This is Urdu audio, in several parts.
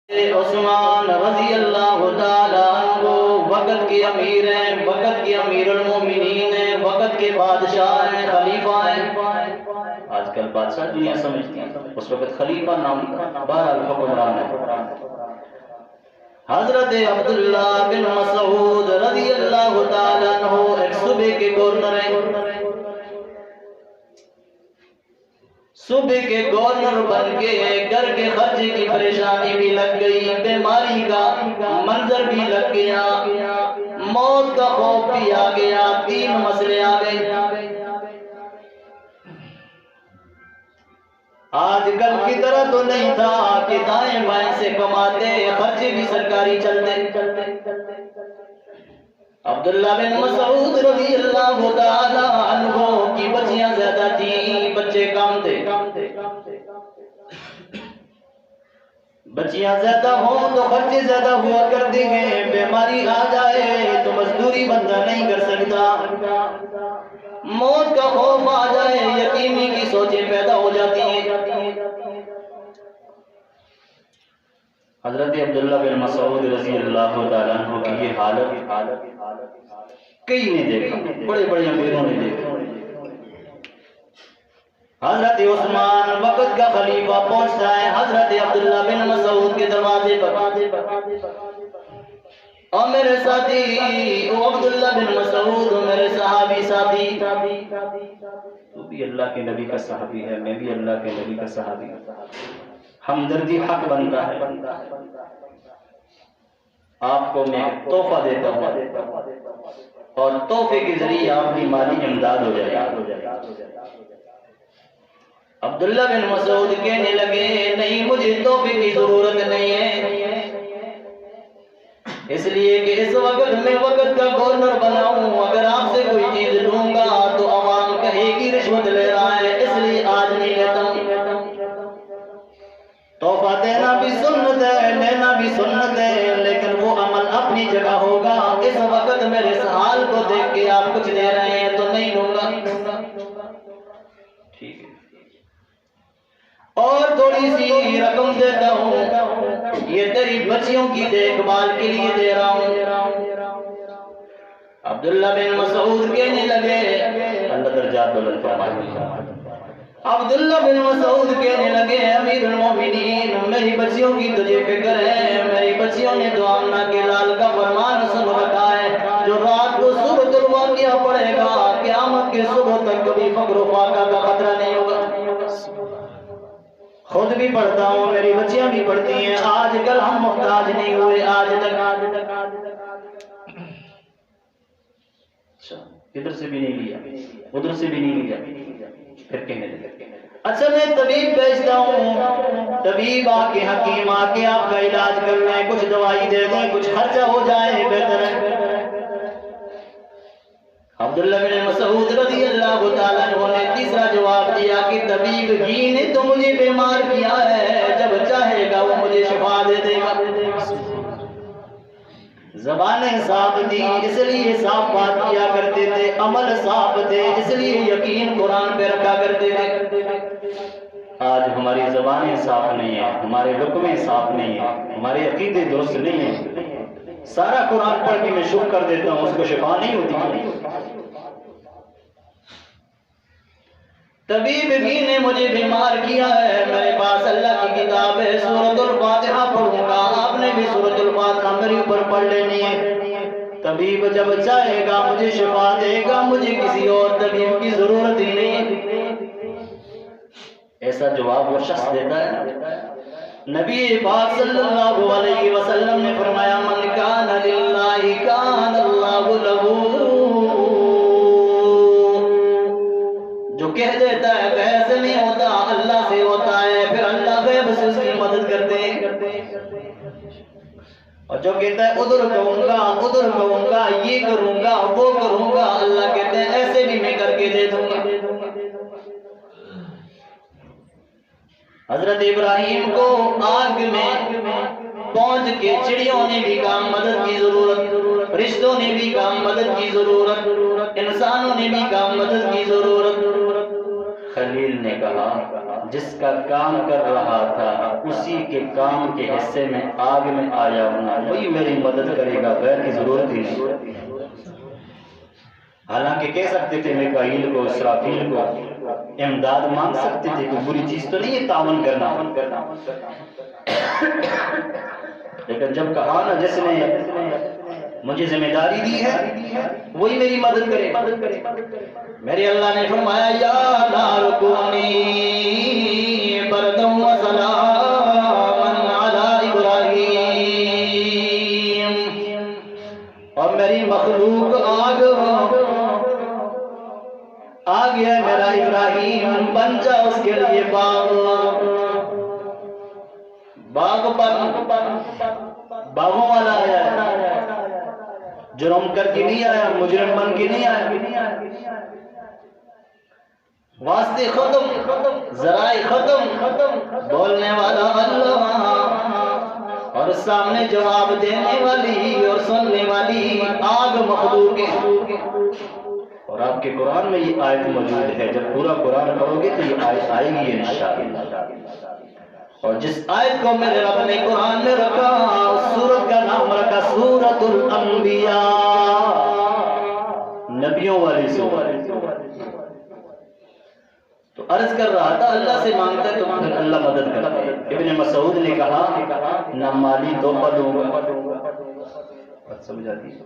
عثمان رضی اللہ تعالیٰ عنہ وقت کے امیر ہیں، وقت کے امیر المومنین ہیں، وقت کے بادشاہ ہیں، خلیفہ ہیں۔ آج کل بادشاہ دنیا سمجھتی ہیں، اس وقت خلیفہ نام بہرحال حکمران ہے۔ حضرت عبداللہ بن مسعود رضی اللہ تعالیٰ عنہ ایک صوبے کے گورنر ہیں۔ صوبے کے گورنر بن کے گھر کے خرچے کی پریشانی بھی لگ گئی، بیماری کا منظر بھی لگ گیا، موت کا خوف بھی آ گیا، تین مسئلے آ گئے۔ آج کل کی طرح تو نہیں تھا کہ دائیں بائیں سے کماتے، خرچے بھی سرکاری چلتے۔ عبداللہ بن مسعود رضی اللہ تعالی عنہ کی بچیاں زیادہ تھیں، بچے کم تھے۔ بچیاں زیادہ ہوں تو خرچے زیادہ ہوا کرتے ہیں، بیماری آ جائے تو مزدوری بندہ نہیں کر سکتا، موت کا خوف آ جائے یتیمی کی سوچیں پیدا ہو جاتی ہیں۔ حضرت عبداللہ بن مسعود رضی اللہ تعالیٰ عنہ کی یہ حالت کئی نے دیکھا، بڑے بڑے امیروں نے دیکھا۔ حضرت عثمان وقت کا خلیفہ پہنچتا ہے حضرت عبداللہ بن مسعود کے دروازے پر، اور میرے ساتھی وہ عبداللہ بن مسعود میرے صحابی ساتھی، تو بھی اللہ کے نبی کا صحابی ہے، میں بھی اللہ کے نبی کا صحابی ہوں، ہمدردی حق بنتا ہے۔ آپ کو میں تحفہ دیتا ہوں اور تحفے کے ذریعے آپ کی مالی امداد ہو جائے۔ عبداللہ بن مسعود کہنے لگے نہیں، مجھے تحفے کی ضرورت نہیں ہے، اس لیے کہ اس وقت میں وقت کا گورنر بنا ہوں، اگر آپ سے کوئی چیز لوں گا تو عوام کہے گی رشوت لے رہا ہے، اس لیے آج نہیں لیتا ہوں۔ تحفہ دینا بھی سنت ہے، لینا بھی سنت ہے، لیکن وہ عمل اپنی جگہ ہوگا۔ اس وقت میرے اس حال کو دیکھ کے آپ کچھ دے رہے ہیں تو نہیں لوں گا، ٹھیک ہے، اور تھوڑی سی رقم دیتا ہوں، یہ تیری بچیوں کی دیکھ بھال کے لیے دے رہا ہوں۔ عبداللہ بن مسعود کہنے لگے، اللہ درجات بلند فرمائے، عبداللہ بن مسعود کہنے لگے امیر المومنین میری بچیوں کی تجھے فکر ہے، میری بچیوں نے تو آمنہ کے لال کا فرمان سن رکھا ہے، جو رات کو سورۃ الواقعہ پڑھے گا قیامت کے صبح تک کبھی فقر و فاقہ کا خطرہ نہیں ہوگا۔ خود بھی پڑھتا ہوں، میری بچیاں بھی پڑھتی ہیں، آج کل ہم محتاج نہیں ہوئے آج تک۔ ادھر سے بھی نہیں لیا، ادھر سے بھی نہیں لیا، پھر کہنے لگے اچھا میں طبیب بھیجتا ہوں، طبیب آ کے حکیم آ کے آپ کا علاج کر لیں، کچھ دوائی دے دیں، کچھ خرچہ ہو جائے بہتر ہے۔ عبداللہ بن مسعود رضی اللہ تعالیٰ عنہ نے تیسرا جواب دیا کہ طبیب ہی نے تو مجھے بیمار کیا ہے، جب چاہے گا وہ مجھے شفا دے دے گا۔ زبانیں صاف تھی اس لیے صاف بات کیا کرتے تھے، عمل صاف تھے اس لیے یقین قرآن پہ رکھا کرتے تھے۔ آج ہماری زبانیں صاف نہیں ہیں، ہمارے لقمے صاف نہیں ہیں، ہمارے عقیدے درست نہیں ہیں، سارا قرآن پڑھ کے میں شکر کر دیتا ہوں، اس کو شفا نہیں ہوتی۔ طبیب بھی نے مجھے بیمار کیا ہے، میرے پاس اللہ کی کتاب ہے، سورۃ الفاتحہ پڑھوں گا، آپ نے بھی سورۃ الفاتحہ میرے اوپر پڑھ لینی ہے، طبیب جب چاہے گا مجھے شفا دے گا، مجھے کسی اور طبیب کی ضرورت ہی نہیں ہے۔ ایسا جواب وہ شخص دیتا ہے۔ نبی پاک صلی اللہ علیہ وسلم نے فرمایا من کان للہ کان اللہ لہ، جو کہہ دیتا ہے غیر سے نہیں ہوتا اللہ سے ہوتا ہے، پھر اللہ غیب سے اس کی مدد کرتے ہیں، اور جو کہتا ہے ادھر کہوں گا یہ کروں گا وہ کروں گا، اللہ کہتے ہیں ایسے بھی میں کر کے دے دوں گا۔ حضرت ابراہیم کو آگ میں پہنچ کے چڑیوں نے بھی کہا مدد کی ضرورت، فرشتوں نے بھی کہا مدد کی ضرورت، انسانوں نے بھی کہا مدد کی ضرورت، خلیل نے کہا جس کا کام کر رہا تھا اسی کے کام کے حصے میں آگ میں آیا ہوں، وہی میری مدد کرے گا، غیر کی ضرورت ہی نہیں۔ حالانکہ کہہ سکتے تھے میکائیل کو، اسرافیل کو امداد مانگ سکتے تھے، کوئی بری چیز تو نہیں ہے تعاون کرنا، لیکن جب کہا نا جس نے مجھے ذمہ داری دی ہے وہی میری مدد کرے۔ میرے اللہ نے فرمایا یا نار کونی بردم و سلاما علی ابراہیم، اور میری مخلوق آ گیا میرا ابراہیم، بن جا اس کے لیے باغوں والا آیا ہے، جرم کر کے نہیں آیا، مجرم بن کے نہیں آیا، واسطے ختم، ذرائع ختم، بولنے والا اللہ اور سامنے جواب دینے والی اور سننے والی آگ مخلوق ہے۔ اور آپ کے قرآن میں یہ آیت موجود ہے، جب پورا قرآن پڑھو گے تو یہ آیت آئے گی انشاءاللہ۔ اور جس آیت کو میرے رب نے قرآن میں رکھا، اس سورت کا نام رکھا سورۃ الانبیاء، نبیوں والی سورت۔ تو عرض کر رہا تھا اللہ سے مانگتا ہے تو اللہ مدد کرتا ہے۔ ابن مسعود نے کہا نہ مالی تحفہ دوں گا، بات سمجھ آتی ہے؟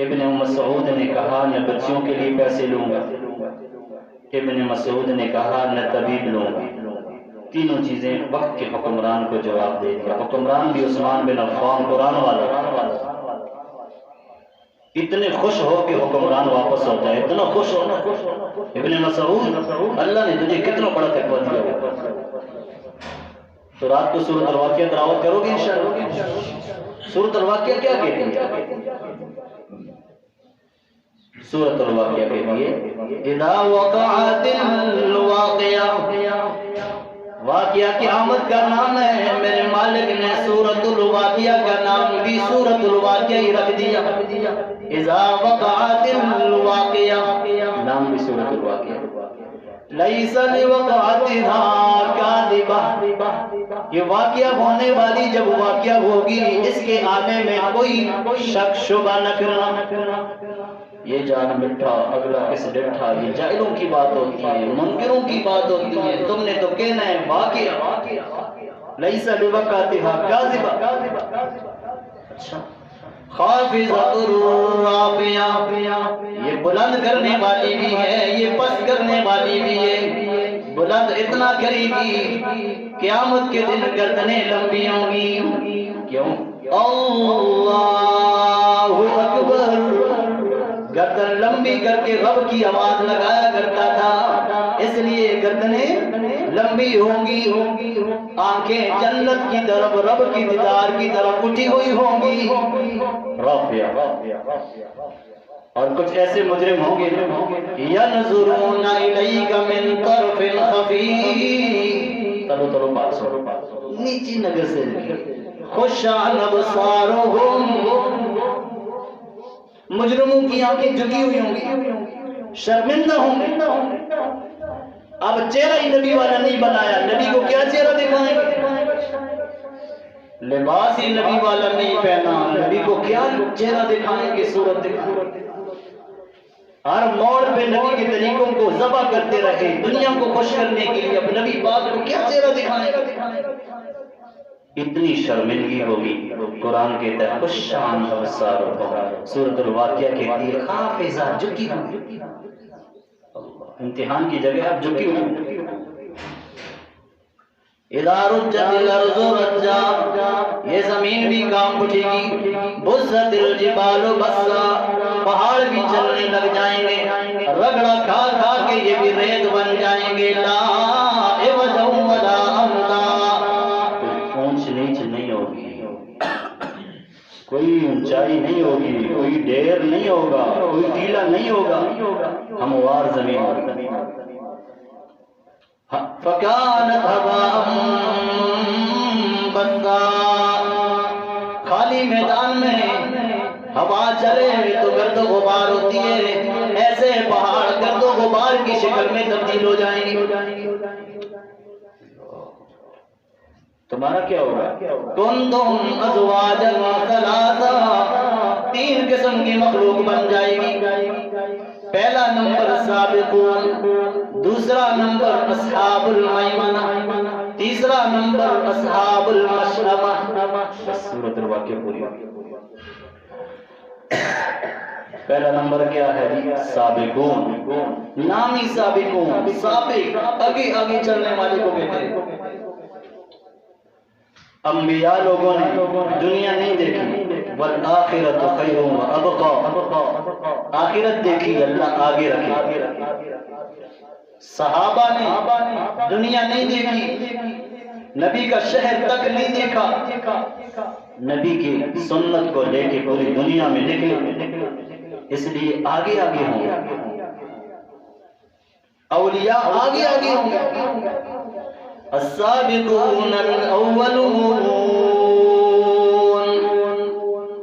ابن مسعود نے کہا نہ بچیوں کے لیے پیسے لوں گا، ابن مسعود نے کہا نہ طبیب لوں گا۔ تینوں چیزیں وقت کے حکمران کو جواب دے دیا۔ حکمران بھی عثمان بن عفان قرآن والا، اتنے خوش ہو کہ حکمران واپس ہوتا ہے، اتنا خوش ہو ابن مسعود اللہ نے تجھے کتنا بڑا تقویٰ دیا۔ تو رات کو سورۃ الواقعہ تلاوت کرو گے انشاءاللہ؟ سورۃ الواقعہ کیا کہتی ہے؟ سورۃ الواقعہ کہتی ہے اذا وقعت الواقعہ، واقعہ قیامت کا نام ہے، میرے مالک نے سورۃ الواقعہ کا نام بھی سورۃ الواقعہ ہی رکھ دیا۔ اذا وقعت الواقعہ نام بھی سورۃ الواقعہ۔ لیس لوقعتها کاذبہ، یہ واقعہ ہونے والی جب واقعہ ہوگی اس کے آنے میں کوئی شک شبہ نہ کرنا۔ یہ جان مٹھا اگلا کس ڈٹھا، یہ جاہلوں کی بات ہوتی ہے، منکروں کی بات ہوتی ہے، تم نے تو کہنا ہے واقعہ۔ لیس لوقعتها کاذبہ، اچھا خافضۃ رافعہ، یہ بلند کرنے والی بھی ہے، یہ پست کرنے والی بھی ہے۔ بلند اتنا کرے گی قیامت کے دن گردنیں لمبی ہوں گی۔ کیوں؟ اللہ اکبر، گردن لمبی کر کے رب کی آواز لگایا کرتا تھا، اس لیے گردنیں لمبی ہوں گی، آنکھیں جنت کی طرف رب کی دیدار کی طرف اٹھی ہوئی ہوں گی۔ رافعہ، اور کچھ ایسے مجرم ہوں گے يَنْظُرُونَ إِلَيْكَ مِنْ طَرْفٍ خَفِيٍّ، تلو بات سنو، نیچی نظر سے خُشَّعَنْ أَبْصَارُهُمْ، مجرموں کی آنکھیں جھکی ہوئی ہوں گی، شرمندہ ہوں گے۔ اب چہرہ ہی نبی والا نہیں بنایا، نبی کو کیا چہرہ دکھائیں گے؟ لباس ہی نبی والا نہیں پہنا، نبی کو کیا چہرہ دکھائیں گے، صورت دکھائیں گے؟ ہر موڑ پہ نبی کے طریقوں کو ذبح کرتے رہے دنیا کو خوش کرنے کے لیے، اب نبی پاک کو کیا چہرہ دکھائیں گے؟ اتنی شرمندگی ہوگی۔ قرآن کہتا ہے خُشَّعَنْ أَبْصَارُهُمْ، سورۃ الواقعہ کہتی ہے خافضہ، جھکی ہوئی۔ امتحان کی جگہ آپ جھکی ہوئی۔ اذا رجت الارض رجا، یہ زمین بھی کام اٹھے گی۔ بست الجبال بسا، پہاڑ بھی چلنے لگ جائیں گے، رگڑا کھا کھا کے یہ بھی ریت بن جائیں گے۔ لا عوج ولا امتا، کوئی اونچ نیچ نہیں ہوگی، کوئی اونچائی نہیں ہوگی، کوئی ڈیر نہیں ہوگا، کوئی ٹیلا نہیں ہوگا، ہموار زمین ہوگی۔ فَكَانَتْ هَبَاءً مُنبَثًّا، خالی میدان میں ہوا چلے تو گرد و غبار ہوتی ہے، ایسے پہاڑ گرد و غبار کی شکل میں تبدیل ہو جائیں گے۔ تمہارا کیا ہوگا؟ کنتم ازواجا ثلاثا، 3 قسم کی مخلوق بن جائے گی۔ پہلا نمبر سابقون، دوسرا نمبر اصحاب المیمنہ، تیسرا نمبر اصحاب المشأمہ۔ سورۃ الواقعہ پوری ہوگی۔ پہلا نمبر کیا ہے؟ سابقون، نامی سابقون، سابق آگے آگے چلنے والے کو کہتے ہیں۔ انبیاء لوگوں نے دنیا نہیں دیکھی، والآخرۃ خیر وابقی، آخرت دیکھی، اللہ آگے رکھے۔ صحابہ نے دنیا نہیں دیکھی، نبی کا شہر تک نہیں دیکھا، نبی کی سنت کو لے کے پوری دنیا میں نکلے، اس لیے آگے آگے ہوں گے، اولیاء آگے آگے ہوں گے۔ السابقون الاولون،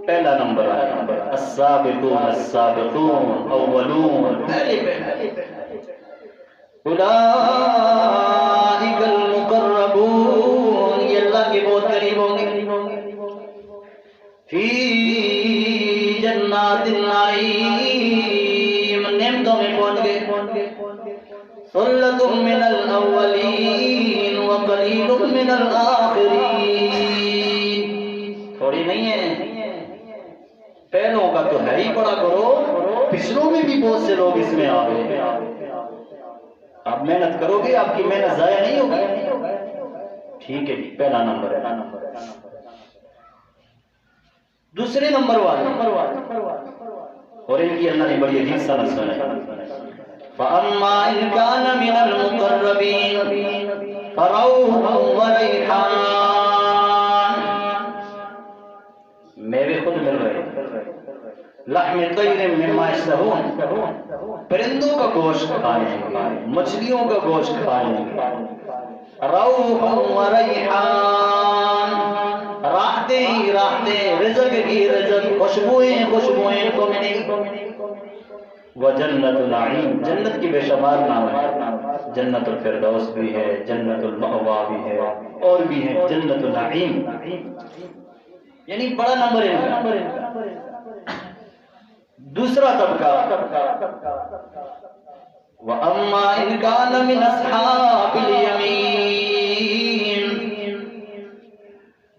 پہلا نمبر ہے السابقون السابقون اولون، پہلے اولئک المقربون، یہ اللہ کے بہت قریب ہوں گے۔ فی جنات النعیم، نعمتوں میں پہنچ گئے۔ ثلۃ من الاولین وقلیل من الاخرین، تھوڑی نہیں ہے، پہلوں کا تو ہے ہی پڑا کرو، پچھلوں میں بھی بہت سے لوگ اس میں آ گئے۔ آپ محنت کرو گے، آپ کی محنت ضائع نہیں ہوگی۔ ٹھیک ہے جی، پہلا نمبر ہے۔ دوسرے نمبر والے، اور ان کی اللہ نے بڑی عجیب سند سنائی۔ فَأَمَّا إِنْ كَانَ مِنَ الْمُقَرَّبِينَ فَرَوْحٌ وَرَيْحَانٌ، میوے خود مل رہے، لحم طیر مما یشتہون، پرندوں کا گوشت کھائیں، مچھلیوں کا گوشت کھائیں، روح وریحان، راحتیں ہی راحتیں، رزق کی رزق، خوشبوئیں خوشبوئیں کو ملیں۔ وجنت نعیم، جنت کی بے شمار نام ہے، جنت الفردوس بھی ہے، جنت المأوا بھی ہے، اور بھی ہے جنت النعیم، یعنی بڑا نمبر ہے۔ دوسرا طبقہ، وَأَمَّا إِنْ كَانَ مِنْ أَصْحَابِ الْيَمِينِ،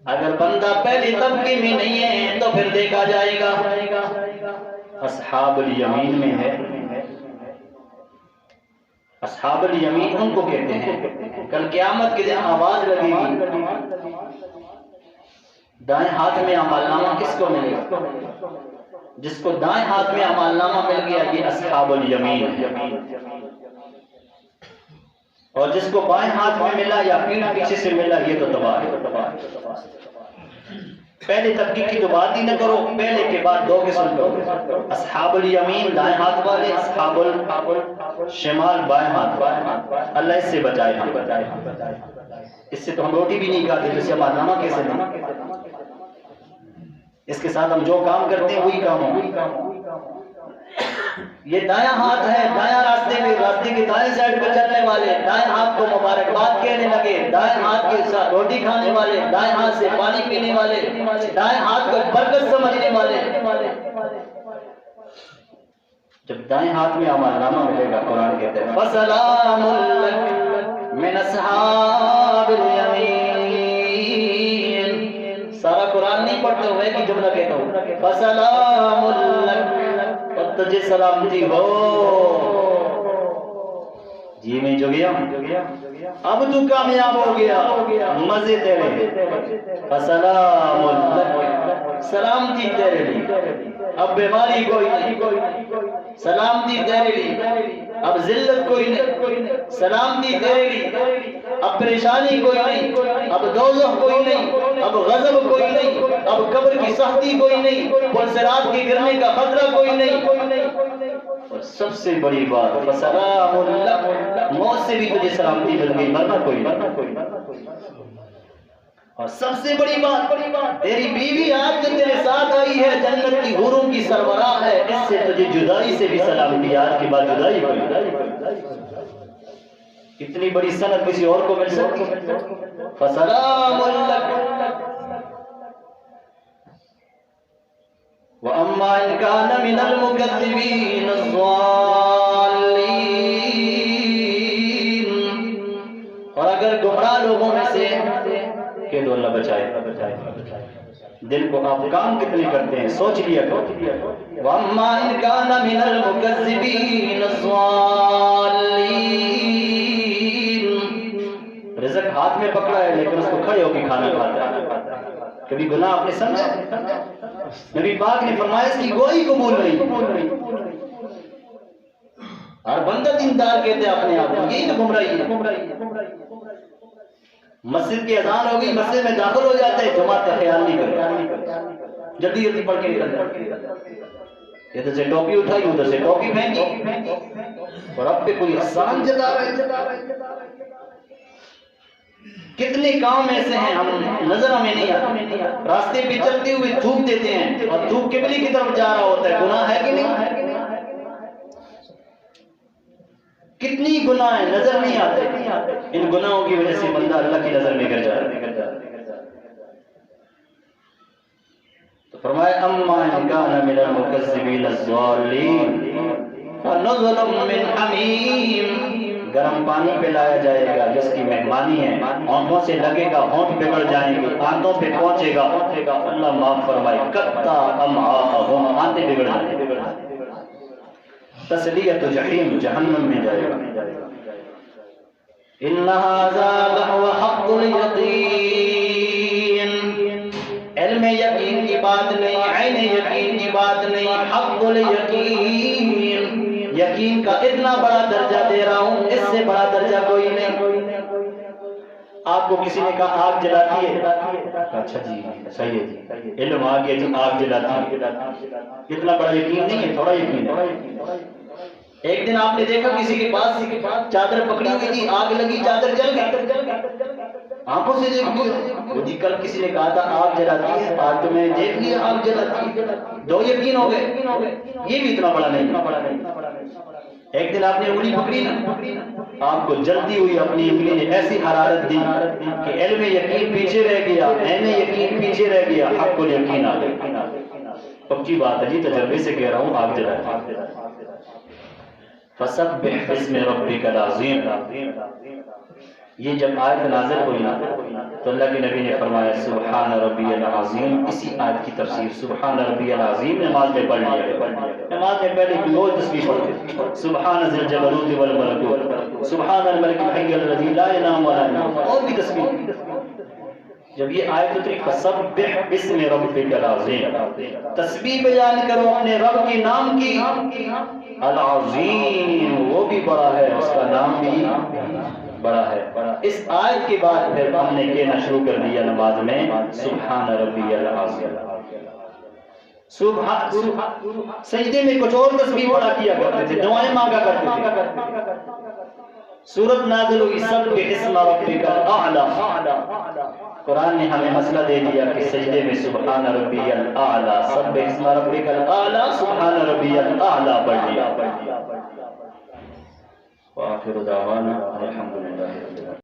اگر بندہ پہلی طبقے میں نہیں ہے تو پھر دیکھا جائے گا اصحاب الیمین میں ہے۔ اصحاب الیمین ان کو کہتے ہیں، کل قیامت کے دن آواز لگے گی، دائیں ہاتھ میں اعمال نامہ کس کو ملے گا؟ جس کو دائیں ہاتھ میں اعمال نامہ مل گیا یہ اصحاب الیمین ہے، اور جس کو بائیں ہاتھ میں ملا یا پیٹھ پیچھے سے ملا یہ تو تباہ ہے۔ پہلے طبقے کی تو بات ہی نہ کرو، پہلے کے بعد 2 قسم کرو، اصحاب الیمین دائیں ہاتھ والے، اصحاب الشمال بائیں ہاتھ والے۔ اللہ اس سے بچائے ہم، اس سے تو ہم روٹی بھی نہیں کھاتے، جسے ہمارا نامہ کیسے نہیں، اس کے ساتھ ہم جو کام کرتے ہیں وہی کام ہوں۔ یہ دایاں ہاتھ ہے، دایاں راستے میں، راستے کے دائیں سائڈ پہ چلنے والے، دائیں ہاتھ کو مبارکباد کہنے لگے، دائیں ہاتھ کے ساتھ روٹی کھانے والے، دائیں ہاتھ سے پانی پینے والے، دائیں ہاتھ کو برکت سمجھنے والے۔ جب دائیں ہاتھ میں اعمال نامہ ملے گا، قرآن کہتے ہیں فَسَلَامٌ لَكَ مِنْ أَصْحَابِ الْيَمِينِ، سارا قرآن نہیں پڑھتے ہوئے کہ جملہ کہتا ہوں، فَسَلَامٌ لَكَ، اور تجھے سلامتی ہو، جی میں جو گیا اب تو کامیاب ہو گیا، مزے تیرے، فسلام لک، سلامتی تیرے لیے، اب بیماری کوئی نہیں، سلامتی تیرے لیے، اب ذلت کوئی نہیں، سلامتی تیرے لیے، اب پریشانی کوئی نہیں، اب دوزخ کوئی نہیں، اب غضب کوئی نہیں، اب قبر کی سختی کوئی نہیں، پلسرات کے گرنے کا خطرہ کوئی نہیں، اور سب سے بڑی بات فسلام لک، موت سے بھی تجھے سلامتی مل گئی، مرنا کوئی نہیں، اور سب سے بڑی بات تیری بیوی آج جو تیرے ساتھ آئی ہے، جنت کی حوروں کی سربراہ ہے، اس سے تجھے جدائی سے بھی سلامتی، آج کے بعد جدائی کوئی۔ اتنی بڑی سند کسی اور کو مل سکتی؟ فسلام لک وَأَمَّا إِن كَانَ مِنَ الْمُكَذِّبِينَ الضَّالِّينَ، اور اگر گمراہ لوگوں میں سے کہ تو اللہ بچائے، دل کو آپ کام کتنے کرتے ہیں سوچ لیا کرو۔ وَأَمَّا إِن كَانَ مِنَ الْمُكَذِّبِينَ الضَّالِّينَ، رزق ہاتھ میں پکڑا ہے لیکن اس کو کھڑے ہو کے کھانا کھاتا ہے۔ کبھی گناہ آپ نے سمجھا؟ نبی پاک نے فرمایا اس کی گوئی قبول نہیں۔ ہر بندہ دیندار کہتے ہیں اپنے آپ کو، یہی تو گمراہی ہے۔ مسجد کی اذان ہو گئی، مسجد میں داخل ہو جاتے ہیں، جماعت کا خیال نہیں کرتا، جلدی جلدی پڑھ کے نکل جاتے ہیں، ادھر سے ٹوپی اٹھائی ادھر سے ٹوپی پھینکی، اور اب پہ کوئی احسان جتا رہا ہے۔ کتنے کام ایسے ہیں ہم نظر ہمیں نہیں آتے، راستے پہ چلتے ہوئے تھوک دیتے ہیں اور تھوک قبلے کی طرف جا رہا ہوتا ہے، گناہ ہے کہ نہیں؟ کتنی گناہ ہیں نظر نہیں آتے، ان گناہوں کی وجہ سے بندہ اللہ کی نظر میں گر جاتا ہے۔ تو فرمایا اما ان کان من المکذبین الضالین فنزل من حمیم، گرم پانی پہ لایا جائے گا جس کی مہمانی ہے، ہونٹوں سے لگے گا، ہونٹ بگڑ جائیں گے، آنتوں پہ پہنچے گا، اللہ معاف فرمائے، قطع امعاءہم، آنتیں بگڑ جائیں گے، تسلیت جحیم، جہنم میں جائے گا۔ ان ھذا لہو حق الیقین، علم یقین کی بات نہیں، عین یقین کی بات نہیں، حق الیقین، یقین کا اتنا بڑا درجہ دے رہا ہوں، اس سے بڑا درجہ کوئی نہیں۔ آپ کو کسی نے کہا آگ جلاتی ہے، اچھا جی صحیح ہے جی، علم آ گیا جی آگ جلاتی ہے، اتنا بڑا یقین نہیں ہے، تھوڑا یقین ہے۔ ایک دن آپ نے دیکھا کسی کے پاس چادر پکڑی ہوئی تھی، آگ لگی، چادر جل گئی، آنکھوں سے دیکھ لیا، وہ جی کل کسی نے کہا تھا آگ جلاتی ہے، آج تو میں نے دیکھ لیا آگ جلاتی ہے، دو یقین ہو گئے، یہ بھی اتنا بڑا نہیں۔ ایک دن آپ نے انگلی پکڑی نا، آپ کو جلتی ہوئی اپنی انگلی نے ایسی حرارت دی کہ علم یقین پیچھے رہ گیا، عین یقین پیچھے رہ گیا، حق الیقین آ گیا۔ پکی بات ہے جی، تجربے سے کہہ رہا ہوں، آگ جلاتی ہے۔ فسبح باسم ربک العظیم، یہ جب آیت نازل ہوئی نا تو اللہ کے نبی نے فرمایا سبحان ربی العظیم، اسی آیت کی تفسیر سبحان ربی العظیم نماز میں پڑھ لیا۔ نماز میں پہلے کی وہ تسبیح پڑھتے سبحان ذی الجبروت والملکوت، سبحان الملک الحی الذی لا ینام ولا ینام، اور بھی تسبیح۔ جب یہ آیت اتری فسبح باسم ربک العظیم، تسبیح بیان کرو اپنے رب کے نام کی، العظیم وہ بھی بڑا ہے، اس کا نام بھی بڑا ہے۔ اس آیت کے بعد پھر ہم نے کہنا شروع کر دیا نماز میں سبحان ربی العظیم۔ سجدے میں کچھ اور تسبیح پڑھا کیا کرتے تھے، دعائیں مانگا کرتے تھے۔ سورت نازل ہوئی سبح اسم ربک الاعلی، قرآن نے ہمیں مسئلہ دے دیا کہ سجدے میں سبحان ربی الاعلی، سبح اسم ربک الاعلی، سبحان ربی الاعلی پڑھ لیا۔ وآخر دعوانا الحمدللہ۔